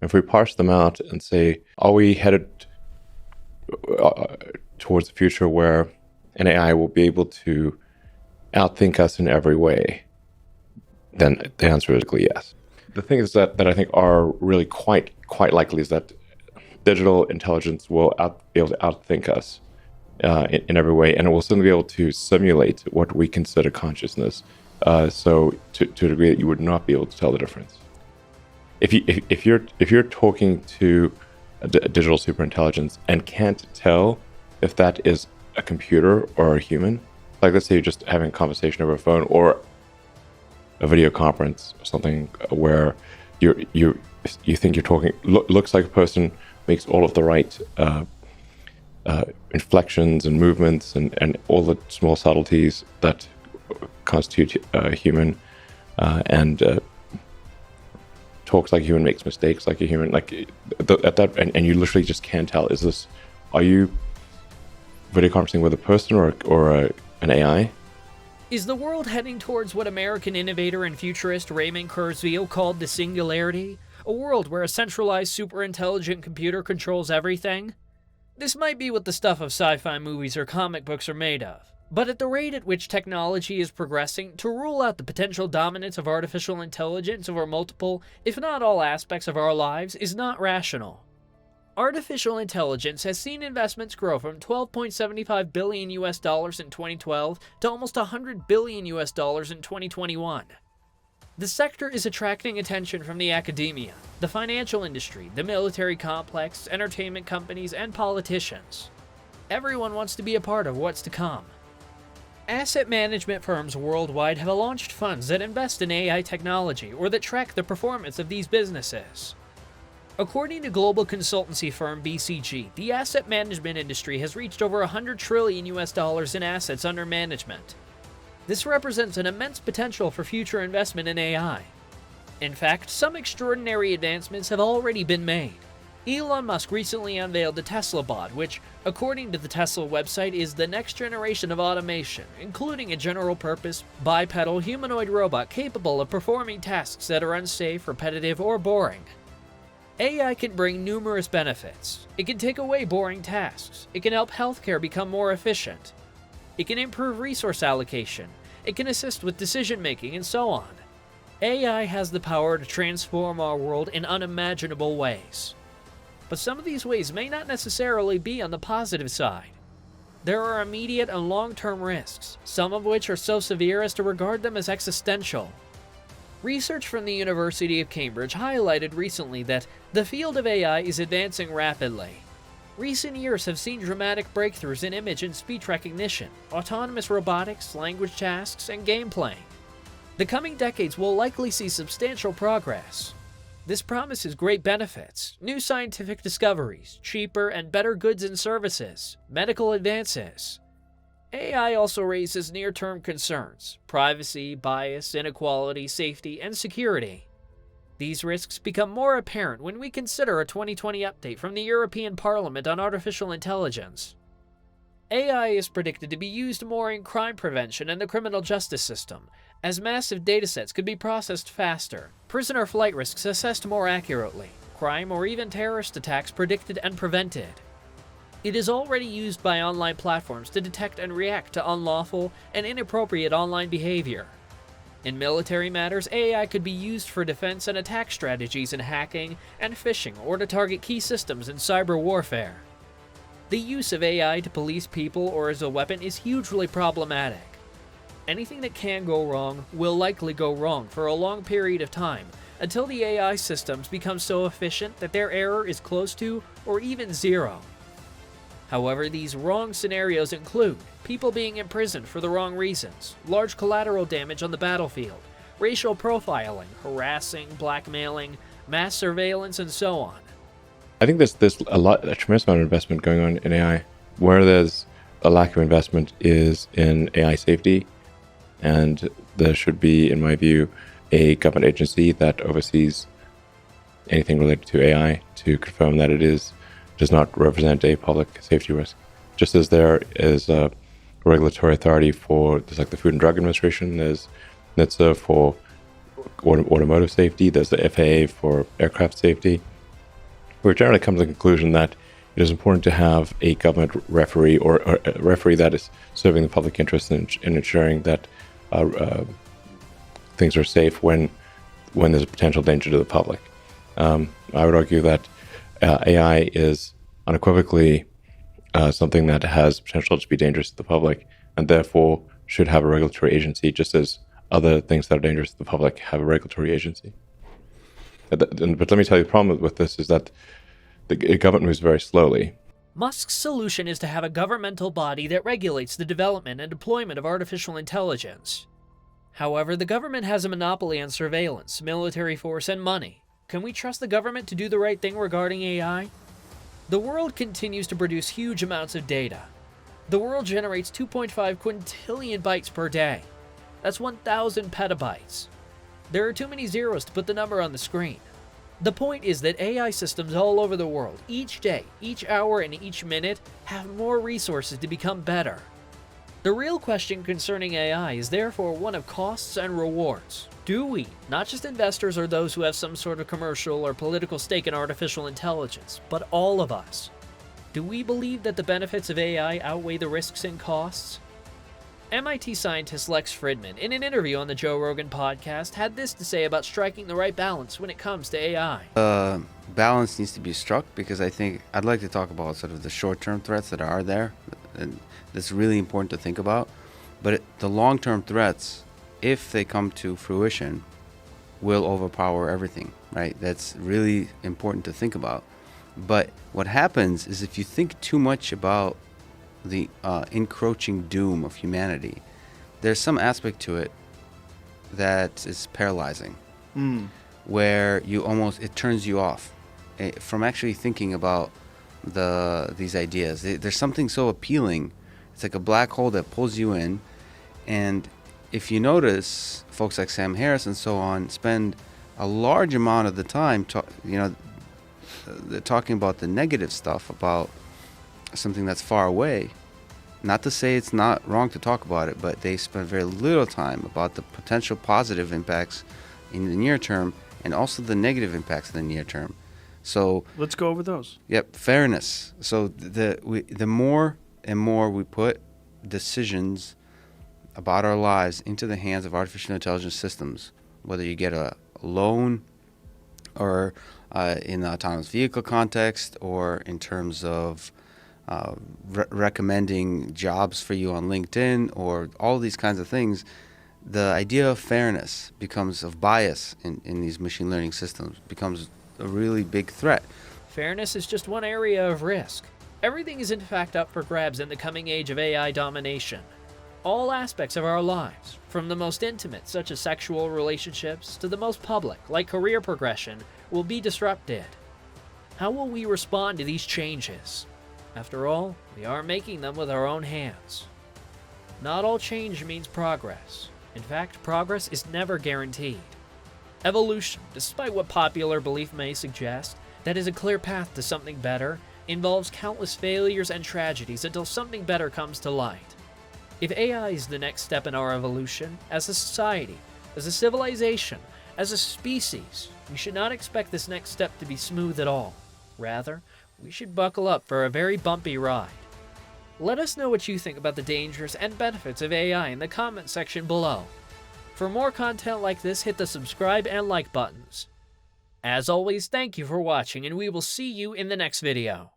If we parse them out and say, are we headed towards a future where an AI will be able to outthink us in every way? Then the answer is yes. The thing is that I think are really quite likely is that digital intelligence will be able to outthink us in every way, and it will certainly be able to simulate what we consider consciousness. So to a degree that you would not be able to tell the difference. If you're talking to a digital superintelligence and can't tell if that is a computer or a human, like let's say you're just having a conversation over a phone or a video conference or something where you think you're talking, looks like a person, makes all of the right inflections and movements and all the small subtleties that constitute a human, and talks like a human, makes mistakes like a human, and you literally just can't tell, are you video conferencing with a person or an AI? Is the world heading towards what American innovator and futurist Raymond Kurzweil called the singularity? A world where a centralized superintelligent computer controls everything? This might be what the stuff of sci-fi movies or comic books are made of. But at the rate at which technology is progressing, to rule out the potential dominance of artificial intelligence over multiple, if not all aspects of our lives, is not rational. Artificial intelligence has seen investments grow from $12.75 billion in 2012 to almost $100 billion in 2021. The sector is attracting attention from the academia, the financial industry, the military complex, entertainment companies, and politicians. Everyone wants to be a part of what's to come. Asset management firms worldwide have launched funds that invest in AI technology or that track the performance of these businesses. According to global consultancy firm BCG, the asset management industry has reached over $100 trillion in assets under management. This represents an immense potential for future investment in AI. In fact, some extraordinary advancements have already been made. Elon Musk recently unveiled the Tesla bot, which, according to the Tesla website, is the next generation of automation, including a general-purpose, bipedal humanoid robot capable of performing tasks that are unsafe, repetitive, or boring. AI can bring numerous benefits. It can take away boring tasks. It can help healthcare become more efficient. It can improve resource allocation. It can assist with decision-making, and so on. AI has the power to transform our world in unimaginable ways. But some of these ways may not necessarily be on the positive side. There are immediate and long-term risks, some of which are so severe as to regard them as existential. Research from the University of Cambridge highlighted recently that the field of AI is advancing rapidly. Recent years have seen dramatic breakthroughs in image and speech recognition, autonomous robotics, language tasks, and gameplay. The coming decades will likely see substantial progress. This promises great benefits, new scientific discoveries, cheaper and better goods and services, medical advances. AI also raises near-term concerns: privacy, bias, inequality, safety, and security. These risks become more apparent when we consider a 2020 update from the European Parliament on artificial intelligence. AI is predicted to be used more in crime prevention and the criminal justice system, as massive datasets could be processed faster, prisoner flight risks assessed more accurately, crime or even terrorist attacks predicted and prevented. It is already used by online platforms to detect and react to unlawful and inappropriate online behavior. In military matters, AI could be used for defense and attack strategies in hacking and phishing or to target key systems in cyber warfare. The use of AI to police people or as a weapon is hugely problematic. Anything that can go wrong will likely go wrong for a long period of time until the AI systems become so efficient that their error is close to or even zero. However, these wrong scenarios include people being imprisoned for the wrong reasons, large collateral damage on the battlefield, racial profiling, harassing, blackmailing, mass surveillance, and so on. I think there's a tremendous amount of investment going on in AI. Where there's a lack of investment is in AI safety, and there should be, in my view, a government agency that oversees anything related to AI to confirm that it does not represent a public safety risk. Just as there is a regulatory authority there's like the Food and Drug Administration, there's NHTSA for automotive safety, there's the FAA for aircraft safety. we've generally come to the conclusion that it is important to have a government referee or a referee that is serving the public interest in ensuring that things are safe when there's a potential danger to the public. I would argue that AI is unequivocally something that has potential to be dangerous to the public, and therefore should have a regulatory agency, just as other things that are dangerous to the public have a regulatory agency. But let me tell you, the problem with this is that the government moves very slowly. Musk's solution is to have a governmental body that regulates the development and deployment of artificial intelligence. However, the government has a monopoly on surveillance, military force, and money. Can we trust the government to do the right thing regarding AI? The world continues to produce huge amounts of data. The world generates 2.5 quintillion bytes per day. That's 1,000 petabytes. There are too many zeros to put the number on the screen. The point is that AI systems all over the world, each day, each hour, and each minute, have more resources to become better. The real question concerning AI is therefore one of costs and rewards. Do we, not just investors or those who have some sort of commercial or political stake in artificial intelligence, but all of us, do we believe that the benefits of AI outweigh the risks and costs? MIT scientist Lex Fridman, in an interview on the Joe Rogan podcast, had this to say about striking the right balance when it comes to AI. Balance needs to be struck, because I think I'd like to talk about sort of the short-term threats that are there, and that's really important to think about. But the long-term threats, if they come to fruition, will overpower everything, right? That's really important to think about. But what happens is, if you think too much about the encroaching doom of humanity, there's some aspect to it that is paralyzing, where it turns you off from actually thinking about these ideas. There's something so appealing. It's like a black hole that pulls you in. And if you notice, folks like Sam Harris and so on spend a large amount of the time they're talking about the negative stuff about something that's far away. Not to say it's not wrong to talk about it, but they spend very little time about the potential positive impacts in the near term, and also the negative impacts in the near term. So let's go over those. Yep, fairness. So the more and more we put decisions about our lives into the hands of artificial intelligence systems, whether you get a loan or in the autonomous vehicle context, or in terms of recommending jobs for you on LinkedIn, or all these kinds of things, the idea of fairness of bias in these machine learning systems becomes a really big threat. Fairness is just one area of risk. Everything is in fact up for grabs in the coming age of AI domination. All aspects of our lives, from the most intimate, such as sexual relationships, to the most public, like career progression, will be disrupted. How will we respond to these changes? After all, we are making them with our own hands. Not all change means progress. In fact, progress is never guaranteed. Evolution, despite what popular belief may suggest, that is a clear path to something better, involves countless failures and tragedies until something better comes to light. If AI is the next step in our evolution, as a society, as a civilization, as a species, we should not expect this next step to be smooth at all. Rather, we should buckle up for a very bumpy ride. Let us know what you think about the dangers and benefits of AI in the comment section below. For more content like this, hit the subscribe and like buttons. As always, thank you for watching, and we will see you in the next video.